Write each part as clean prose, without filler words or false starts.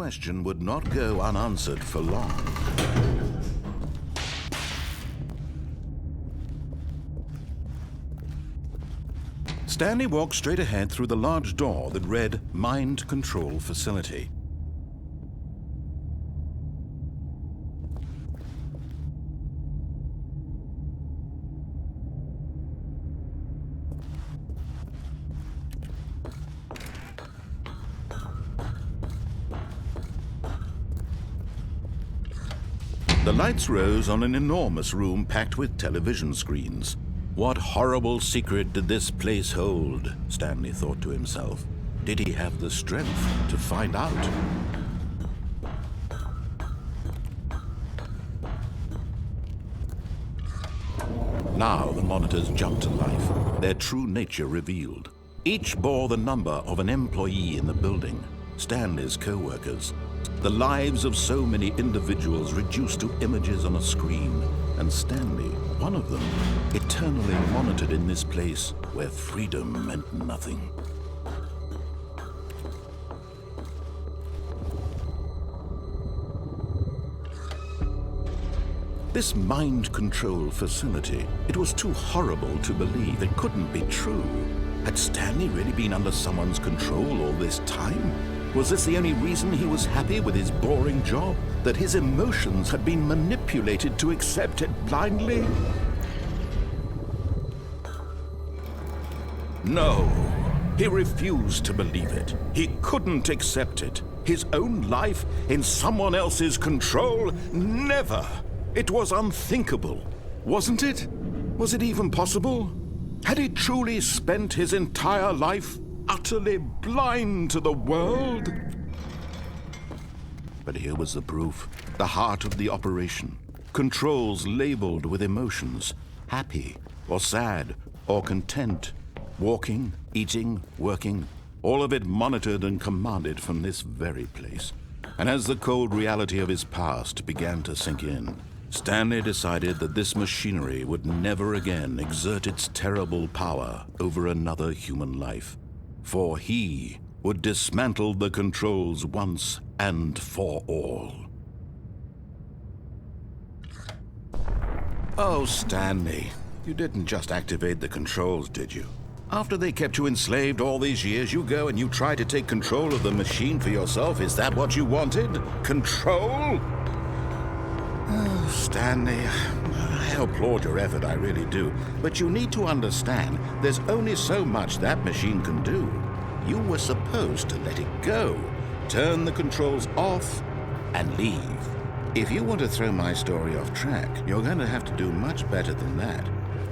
question would not go unanswered for long. Stanley walked straight ahead through the large door that read Mind Control Facility. The lights rose on an enormous room packed with television screens. What horrible secret did this place hold? Stanley thought to himself. Did he have the strength to find out? Now the monitors jumped to life, their true nature revealed. Each bore the number of an employee in the building, Stanley's co-workers. The lives of so many individuals reduced to images on a screen, and Stanley, one of them, eternally monitored in this place where freedom meant nothing. This mind control facility, it was too horrible to believe. It couldn't be true. Had Stanley really been under someone's control all this time? Was this the only reason he was happy with his boring job? That his emotions had been manipulated to accept it blindly? No, he refused to believe it. He couldn't accept it. His own life in someone else's control? Never! It was unthinkable, wasn't it? Was it even possible? Had he truly spent his entire life utterly blind to the world? But here was the proof, the heart of the operation. Controls labeled with emotions, happy or sad or content, walking, eating, working, all of it monitored and commanded from this very place. And as the cold reality of his past began to sink in, Stanley decided that this machinery would never again exert its terrible power over another human life. For he would dismantle the controls once and for all. Oh, Stanley, you didn't just activate the controls, did you? After they kept you enslaved all these years, you go and you try to take control of the machine for yourself. Is that what you wanted? Control? Oh, Stanley, I applaud your effort, I really do. But you need to understand, there's only so much that machine can do. You were supposed to let it go, turn the controls off, and leave. If you want to throw my story off track, you're going to have to do much better than that.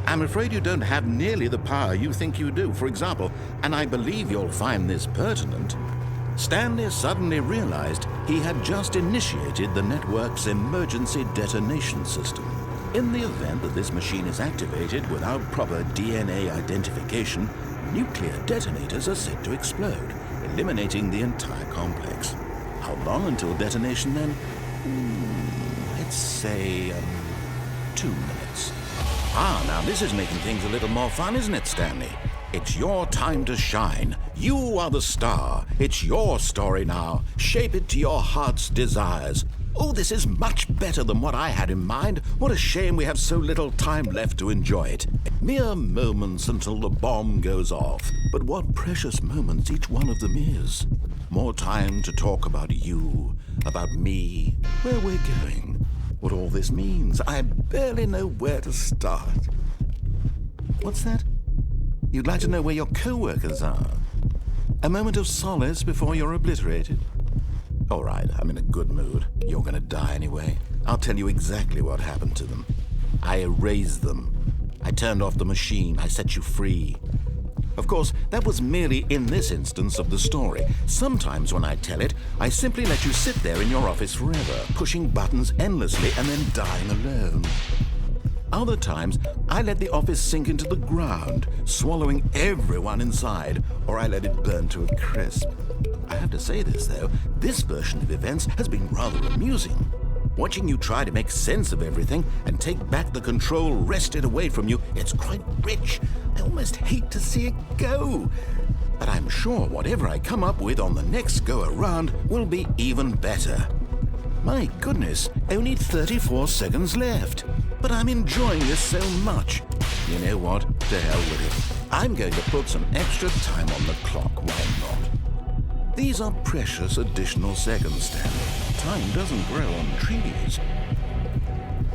I'm afraid you don't have nearly the power you think you do. For example, and I believe you'll find this pertinent, Stanley suddenly realized he had just initiated the network's emergency detonation system. In the event that this machine is activated without proper DNA identification, nuclear detonators are set to explode, eliminating the entire complex. How long until detonation then? Let's say 2 minutes. Now this is making things a little more fun, isn't it, Stanley? It's your time to shine. You are the star. It's your story now. Shape it to your heart's desires. Oh, this is much better than what I had in mind. What a shame we have so little time left to enjoy it. Mere moments until the bomb goes off. But what precious moments each one of them is. More time to talk about you, about me, where we're going, what all this means. I barely know where to start. What's that? You'd like to know where your co-workers are? A moment of solace before you're obliterated? All right, I'm in a good mood. You're gonna die anyway. I'll tell you exactly what happened to them. I erased them. I turned off the machine. I set you free. Of course, that was merely in this instance of the story. Sometimes when I tell it, I simply let you sit there in your office forever, pushing buttons endlessly and then dying alone. Other times, I let the office sink into the ground, swallowing everyone inside, or I let it burn to a crisp. I have to say this, though, this version of events has been rather amusing. Watching you try to make sense of everything and take back the control wrested away from you, it's quite rich. I almost hate to see it go. But I'm sure whatever I come up with on the next go-around will be even better. My goodness, only 34 seconds left. But I'm enjoying this so much. You know what? To hell with it. I'm going to put some extra time on the clock, why not? These are precious additional seconds, Stanley. Time doesn't grow on trees.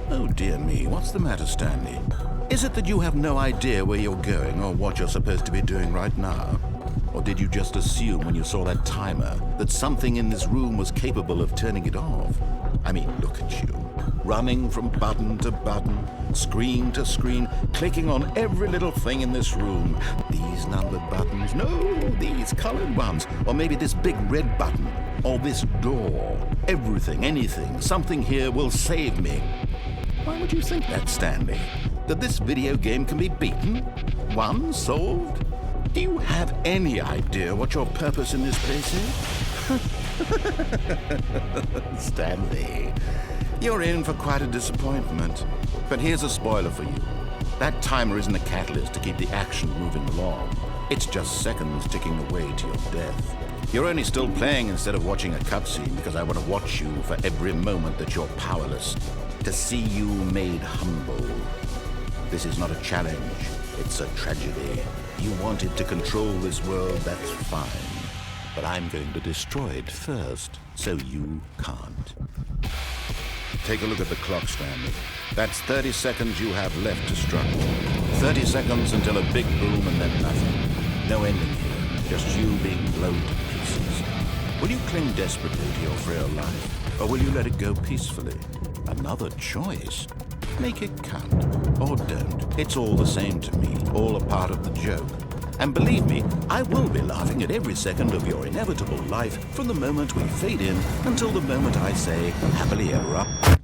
Oh dear me, what's the matter, Stanley? Is it that you have no idea where you're going or what you're supposed to be doing right now? Or did you just assume when you saw that timer that something in this room was capable of turning it off? I mean, look at you. Running from button to button, screen to screen, clicking on every little thing in this room. These numbered buttons, no, these colored ones. Or maybe this big red button, or this door. Everything, anything, something here will save me. Why would you think that, Stanley? That this video game can be beaten? Won? Solved? Do you have any idea what your purpose in this place is? Stanley, you're in for quite a disappointment. But here's a spoiler for you. That timer isn't a catalyst to keep the action moving along. It's just seconds ticking away to your death. You're only still playing instead of watching a cutscene because I want to watch you for every moment that you're powerless. To see you made humble. This is not a challenge. It's a tragedy. You wanted to control this world, that's fine. But I'm going to destroy it first, so you can't. Take a look at the clock, Stanley. That's 30 seconds you have left to struggle. 30 seconds until a big boom and then nothing. No ending here, just you being blown to pieces. Will you cling desperately to your frail life, or will you let it go peacefully? Another choice. Make it count, or don't. It's all the same to me, all a part of the joke. And believe me, I will be laughing at every second of your inevitable life from the moment we fade in until the moment I say, happily ever up.